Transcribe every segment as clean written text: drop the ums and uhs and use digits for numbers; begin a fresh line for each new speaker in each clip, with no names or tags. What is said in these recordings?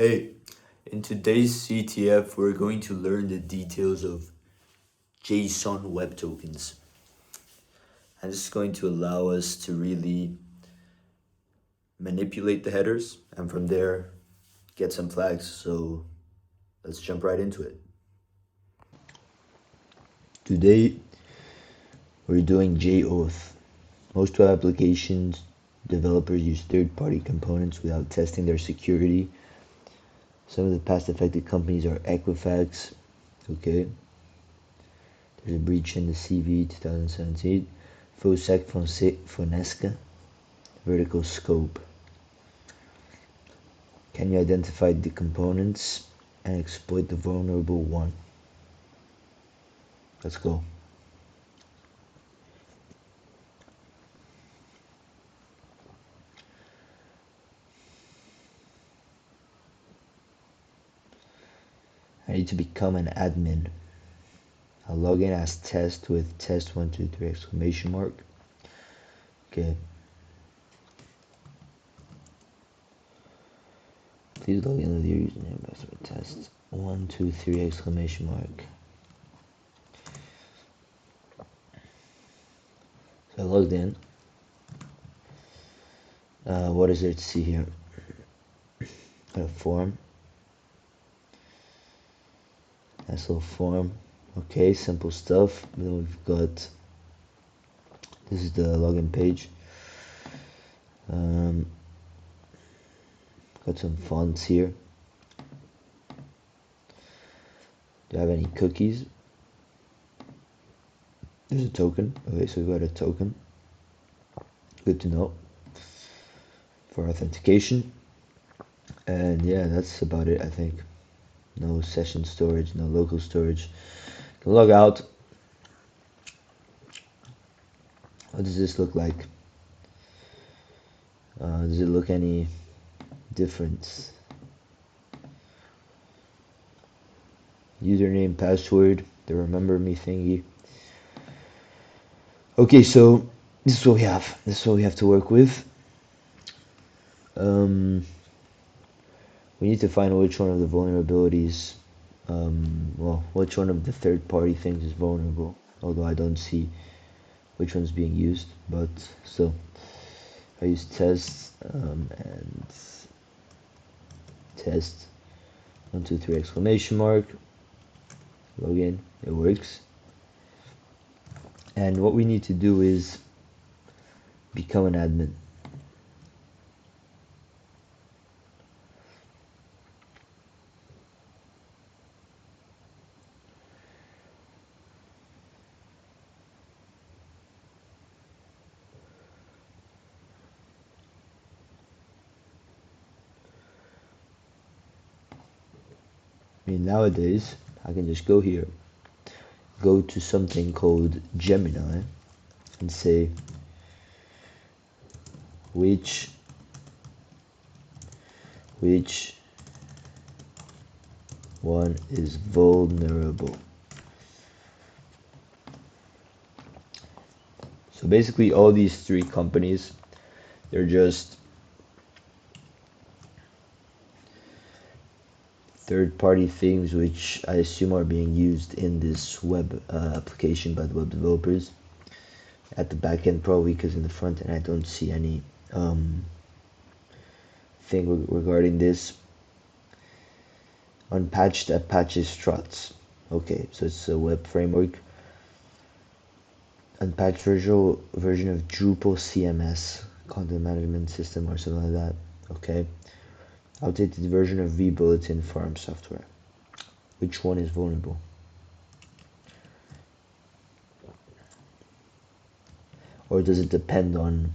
Hey, in today's CTF, we're going to learn the details of JSON web tokens. And this is going to allow us to really manipulate the headers and from there get some flags. So let's jump right into it. Today, we're doing JWT. Most web applications developers use third-party components without testing their security. Some of the past affected companies are Equifax, okay. There's a breach in the CV 2017. Fosec Fonesca, vertical scope. Can you identify the components and exploit the vulnerable one? Let's go. I need to become an admin. I'll log in as test with test123 exclamation mark. Okay. Please log in with your username password test 123 exclamation mark. So I logged in. What is there to see here? A form. Nice little form. Okay, simple stuff. Then we've got, this is the login page. Got some fonts here. Do I have any cookies? There's a token. Okay, so we've got a token. Good to know for authentication. And yeah, that's about it, I think. No session storage, no local storage. Can log out. What does this look like? Does it look any different? Username, password, the remember me thingy. Okay, so this is what we have. This is what we have to work with. We need to find which one of the vulnerabilities, well, which one of the third-party things is vulnerable. Although I don't see which one's being used, but still. I use test and test 123 exclamation mark. Login, it works. And what we need to do is become an admin. I mean, nowadays, I can just go here, go to something called Gemini, and say which one is vulnerable. So basically all these three companies, they're just third-party things which I assume are being used in this web application by the web developers at the back end, probably, because in the front end I don't see any thing regarding this. Unpatched Apache struts. Okay, so it's a web framework. Unpatched version of Drupal CMS, content management system or something like that. Okay. Outdated version of vBulletin farm software. Which one is vulnerable? Or does it depend on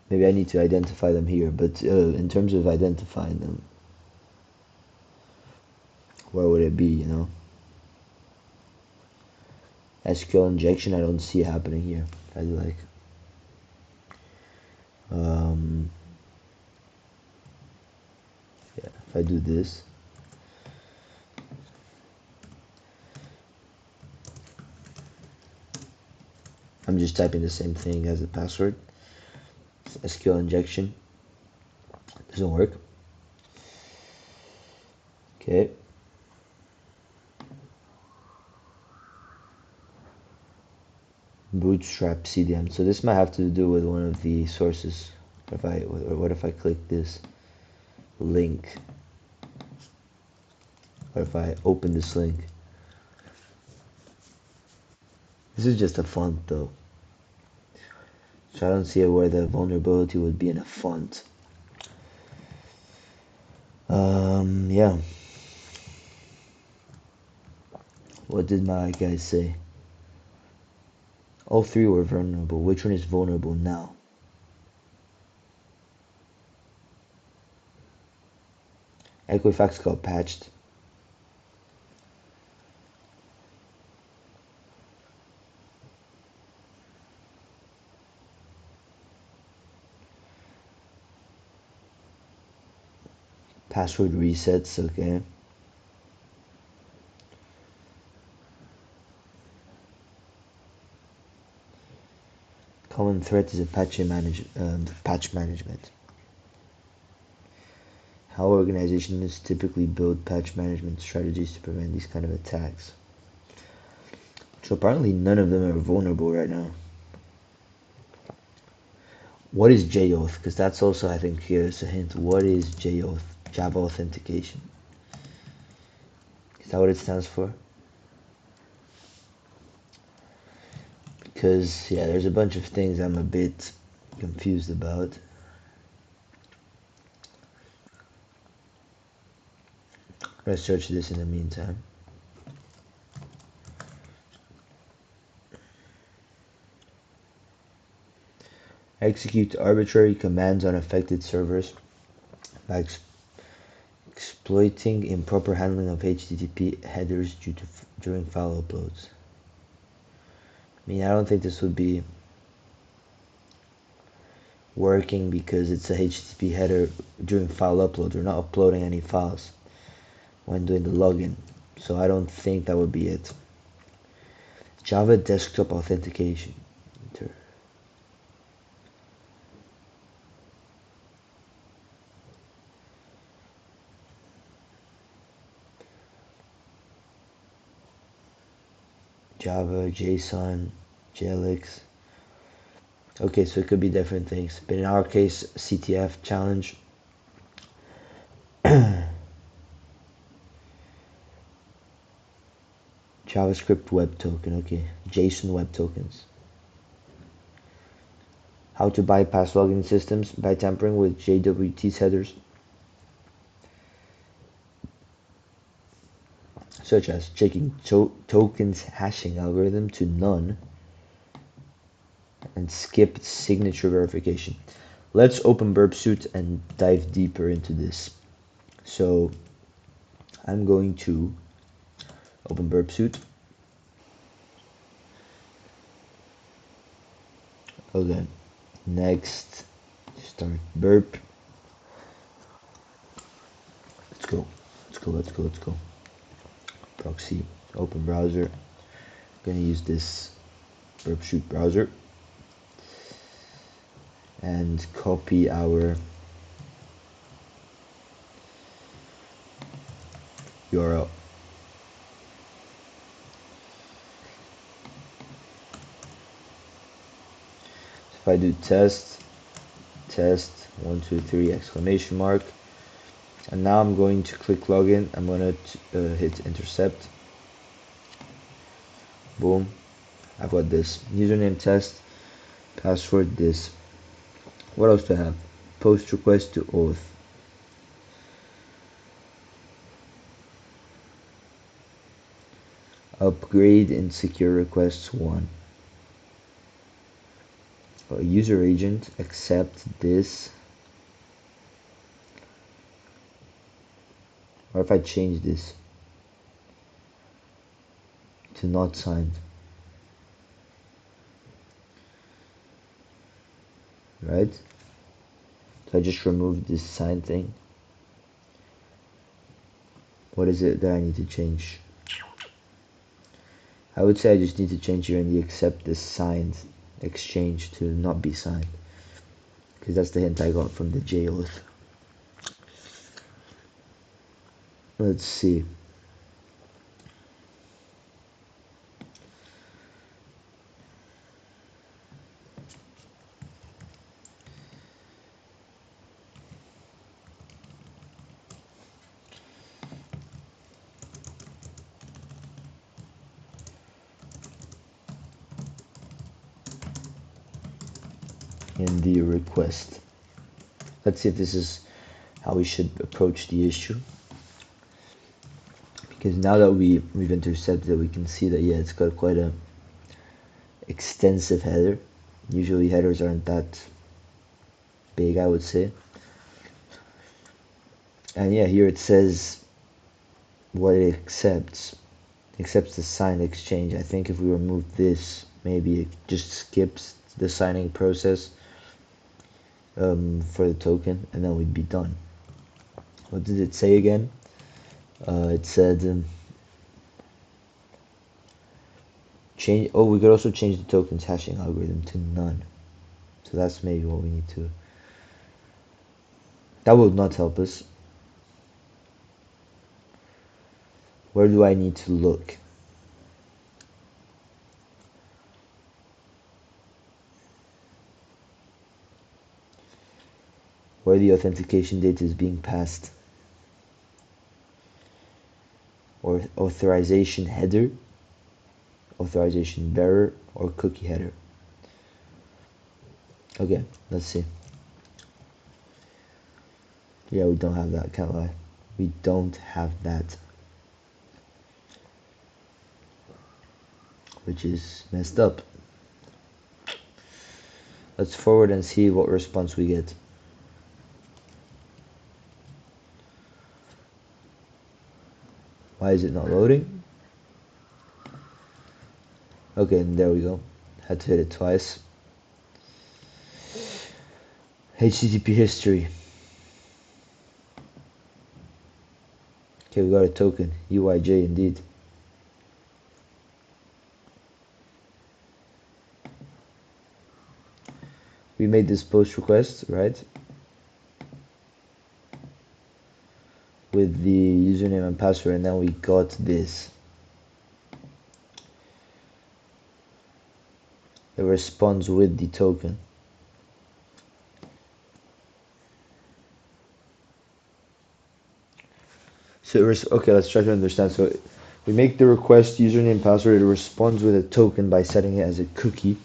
maybe I need to identify them here, but in terms of identifying them, where would it be, you know? SQL injection, I don't see happening here. I do like yeah, if I do this, I'm just typing the same thing as the password. SQL injection doesn't work. Okay. Bootstrap CDM. So this might have to do with one of the sources. What if I click this link? What if I open this link? This is just a font though. So I don't see where the vulnerability would be in a font. Yeah. What did my guys say? All three were vulnerable. Which one is vulnerable now? Equifax got patched. Password resets, okay. Common threat is a patch management. How organizations typically build patch management strategies to prevent these kind of attacks. So apparently none of them are vulnerable right now. What is JWT? Because that's also, I think, here's a hint. What is JWT? Java Authentication. Is that what it stands for? Because, yeah, there's a bunch of things I'm a bit confused about. Let's search this in the meantime. Execute arbitrary commands on affected servers by exploiting improper handling of HTTP headers during file uploads. I mean, I don't think this would be working because it's a HTTP header during file upload. We're not uploading any files when doing the login, so I don't think that would be it. Java desktop authentication. Java, JSON, JLX. Okay, so it could be different things, but in our case, CTF challenge. JavaScript web token, okay. JSON web tokens. How to bypass login systems by tampering with JWT headers, such as checking tokens hashing algorithm to none and skip signature verification. Let's open burp suite and dive deeper into this. So I'm going to open burp suite. Okay, next start burp. Let's go. Proxy, open browser. I'm gonna use this burp suite browser and copy our URL. If I do test 1 2 3 exclamation mark, and now I'm going to click login. I'm going to hit intercept. Boom, I've got this username test, password this. What else do I have? Post request to auth. Upgrade in secure requests 1. User agent, accept this. Or if I change this to not signed, right? So I just remove this sign thing. What is it that I need to change? I would say I just need to change here in the accept this signed exchange to not be signed, because that's the hint I got from the JWT. Let's see. In the request. Let's see if this is how we should approach the issue. Because now that we've intercepted it, we can see that, yeah, it's got quite a extensive header. Usually headers aren't that big, I would say. And yeah, here it says what it accepts. It accepts the signed exchange. I think if we remove this, maybe it just skips the signing process for the token, and then we'd be done. What did it say again? It said change. Oh, we could also change the token's hashing algorithm to none. So that's maybe what we need to. That will not help us. Where do I need to look? Where the authentication data is being passed. Or authorization header, authorization bearer, or cookie header. Okay, let's see. Yeah, we don't have that, can't lie. We don't have that. Which is messed up. Let's forward and see what response we get. Why is it not loading? Okay, and there we go. Had to hit it twice. HTTP history. Okay, we got a token. UIJ indeed. We made this post request, right? With the username and password, and then we got this. It responds with the token. So okay, let's try to understand. So we make the request, username, password. It responds with a token by setting it as a cookie.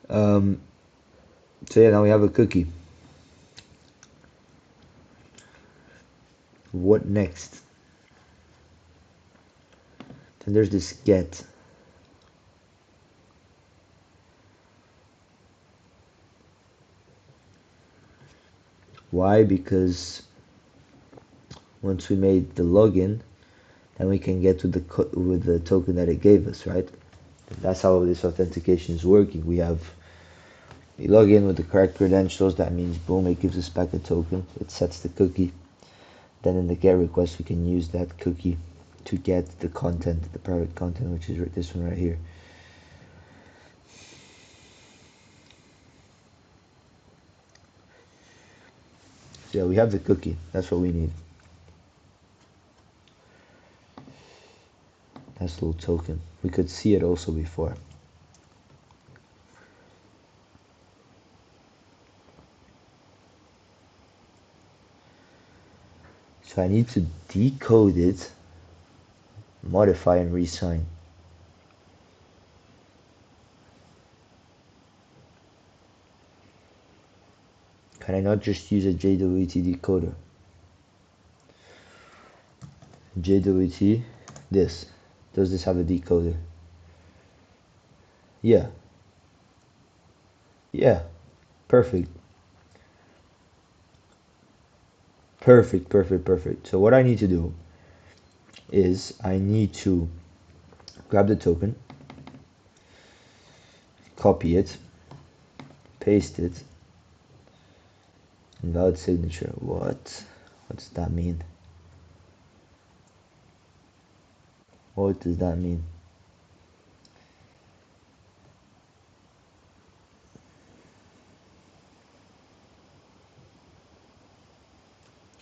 So yeah, now we have a cookie. What next? Then there's this get. Why? Because once we made the login, then we can get to the with the token that it gave us, right? That's how this authentication is working. We log in with the correct credentials. That means boom, it gives us back a token. It sets the cookie. Then in the get request, we can use that cookie to get the content, the private content, which is this one right here. So yeah, we have the cookie. That's what we need. That's a little token. We could see it also before. So I need to decode it, modify, and resign. Can I not just use a JWT decoder? JWT, this. Does this have a decoder? Yeah. Yeah. Perfect. Perfect, perfect, perfect. So what I need to do is I need to grab the token, copy it, paste it, invalid signature. What? What does that mean? What does that mean?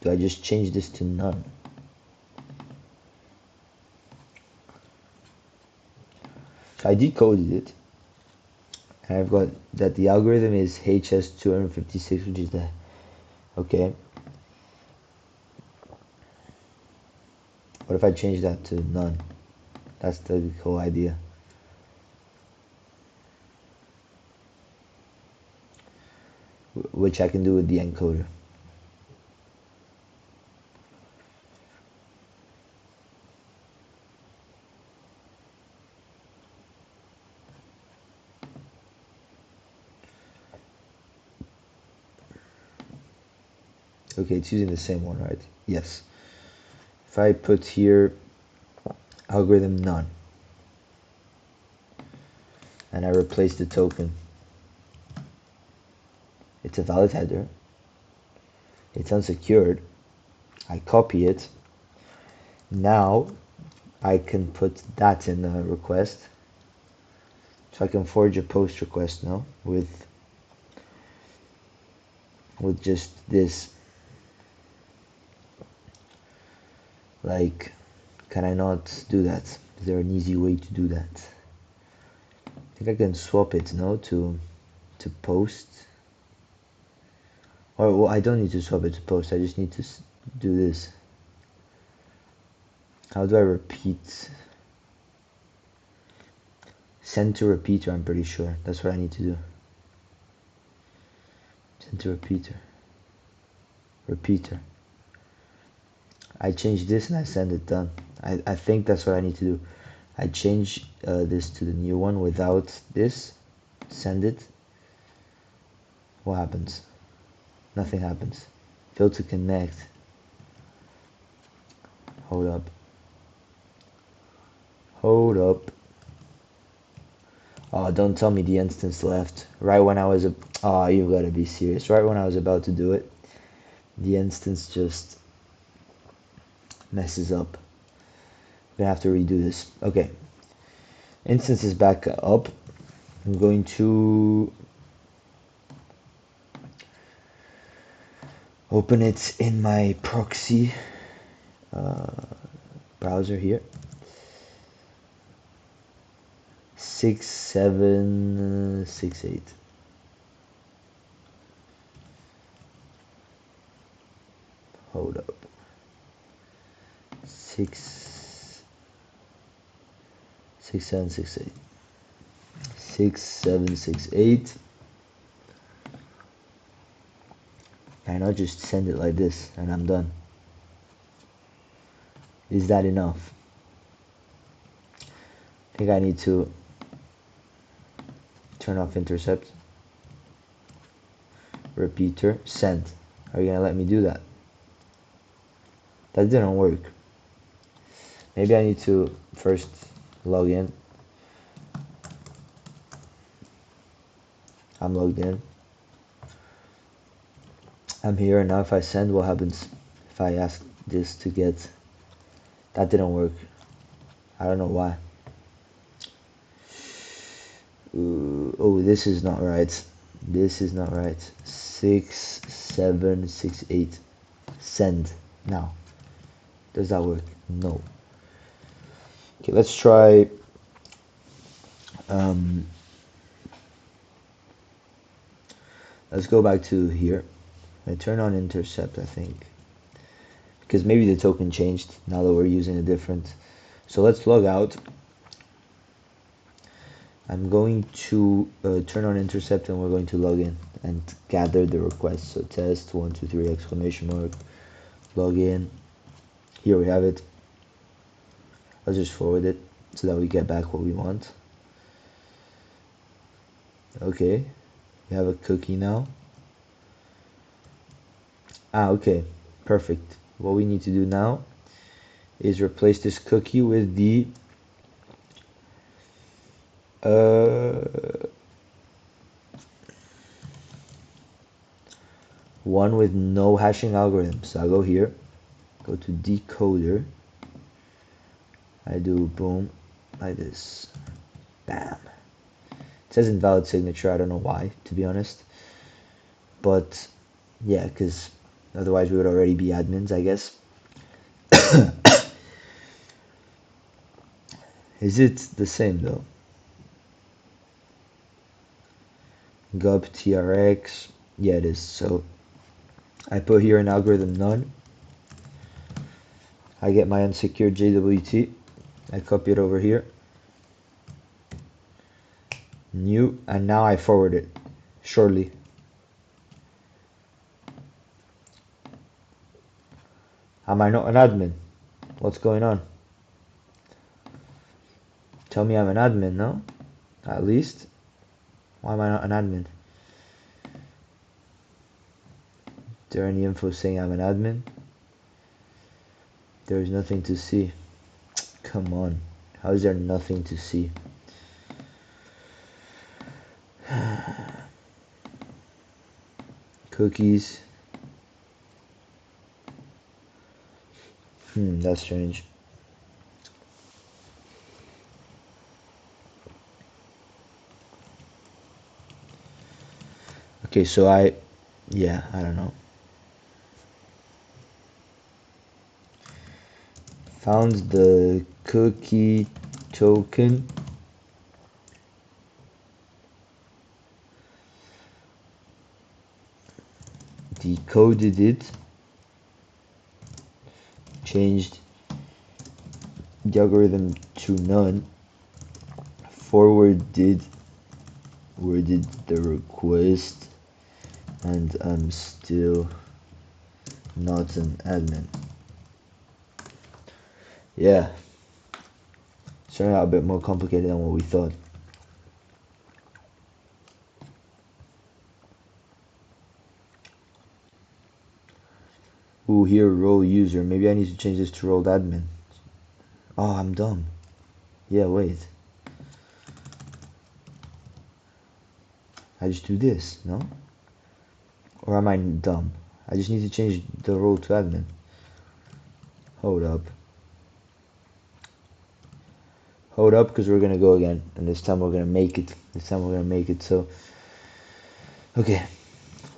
do I just change this to none? So I decoded it, and I've got that the algorithm is HS256, which is the, okay. What if I change that to none? That's the whole idea. Which I can do with the encoder. Okay, it's using the same one, right? Yes. If I put here algorithm none, and I replace the token, it's a valid header, it's unsecured, I copy it, now I can put that in the request, so I can forge a post request now with just this. Like, can I not do that? Is there an easy way to do that? I think I can swap it, no, to post. Or, well, I don't need to swap it to post, I just need to do this. How do I repeat? Send to repeater, I'm pretty sure. That's what I need to do. Send to repeater. Repeater. I change this and I send it done. I think that's what I need to do. I change this to the new one without this. Send it. What happens? Nothing happens. Fail to connect. Hold up. Hold up. Oh, don't tell me the instance left. Right when I was oh, you gotta be serious. Right when I was about to do it, the instance just messes up. I'm gonna have to redo this. Okay. Instance is back up. I'm going to open it in my proxy browser here. 6768. Hold up. 6768. 6768. And I'll just send it like this and I'm done. Is that enough? I think I need to turn off intercept. Repeater. Send. Are you gonna let me do that? That didn't work. Maybe I need to first log in. I'm logged in. I'm here, and now if I send, what happens? If I ask this to get, that didn't work. I don't know why. Oh, this is not right. This is not right. 6768. Send now. Does that work? No. Okay, let's try let's go back to here. I turn on intercept, I think, because maybe the token changed now that we're using a different. So let's log out. I'm going to turn on intercept and we're going to log in and gather the request. So test 1 2 3 exclamation mark, log in. Here we have it. Let's just forward it so that we get back what we want. Okay, we have a cookie now. Okay, perfect. What we need to do now is replace this cookie with the one with no hashing algorithm. So I'll go here, go to decoder, I do boom, like this, bam. It says invalid signature, I don't know why, to be honest, but yeah, because Otherwise, we would already be admins, I guess. Is it the same though? Gub TRX. Yeah, it is. So I put here an algorithm none. I get my unsecured JWT. I copy it over here. New, and now I forward it. Surely. Am I not an admin? What's going on? Tell me I'm an admin, no? At least. Why am I not an admin? Is there any info saying I'm an admin? There's nothing to see. Come on. How is there nothing to see? Cookies. That's strange. Okay, so I don't know. Found the cookie token. Decoded it. Changed the algorithm to none. Forwarded the request, and I'm still not an admin. Yeah, it's turning out a bit more complicated than what we thought. Ooh, here, role user. Maybe I need to change this to role admin. Oh, I'm dumb. Yeah, wait. I just do this, no? Or am I dumb? I just need to change the role to admin. Hold up. Hold up, because we're gonna go again, and this time we're gonna make it. So, okay.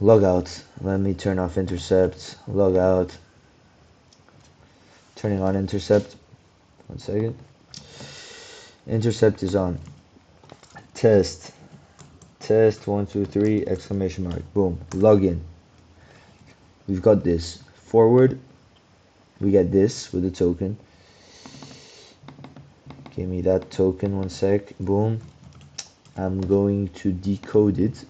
Log out. Let me turn off intercept. Log out. Turning on intercept. 1 second. Intercept is on. Test. Test 1, 2, 3, exclamation mark. Boom. Login. We've got this. Forward. We get this with the token. Give me that token 1 sec. Boom. I'm going to decode it.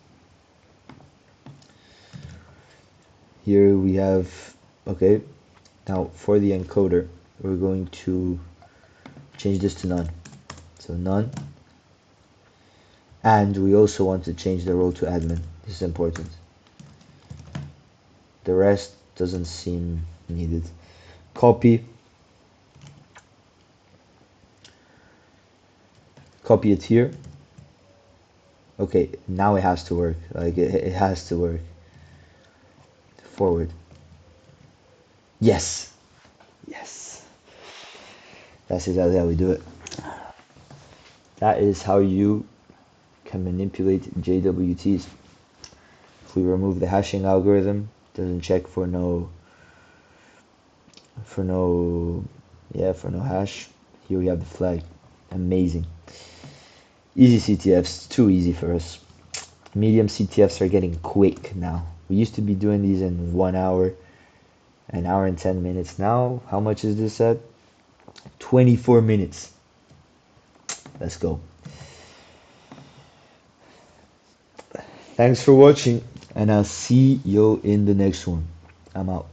Here we have, okay. Now for the encoder, we're going to change this to none. So none. And we also want to change the role to admin. This is important. The rest doesn't seem needed. Copy. Copy it here. Okay, now it has to work. Like it has to work. Forward. Yes. Yes. That's exactly how we do it. That is how you can manipulate JWTs. If we remove the hashing algorithm, doesn't check for no hash. Here we have the flag. Amazing. Easy CTFs, too easy for us. Medium CTFs are getting quick now. We used to be doing these in 1 hour, an hour and 10 minutes. Now, how much is this at? 24 minutes. Let's go. Thanks for watching, and I'll see you in the next one. I'm out.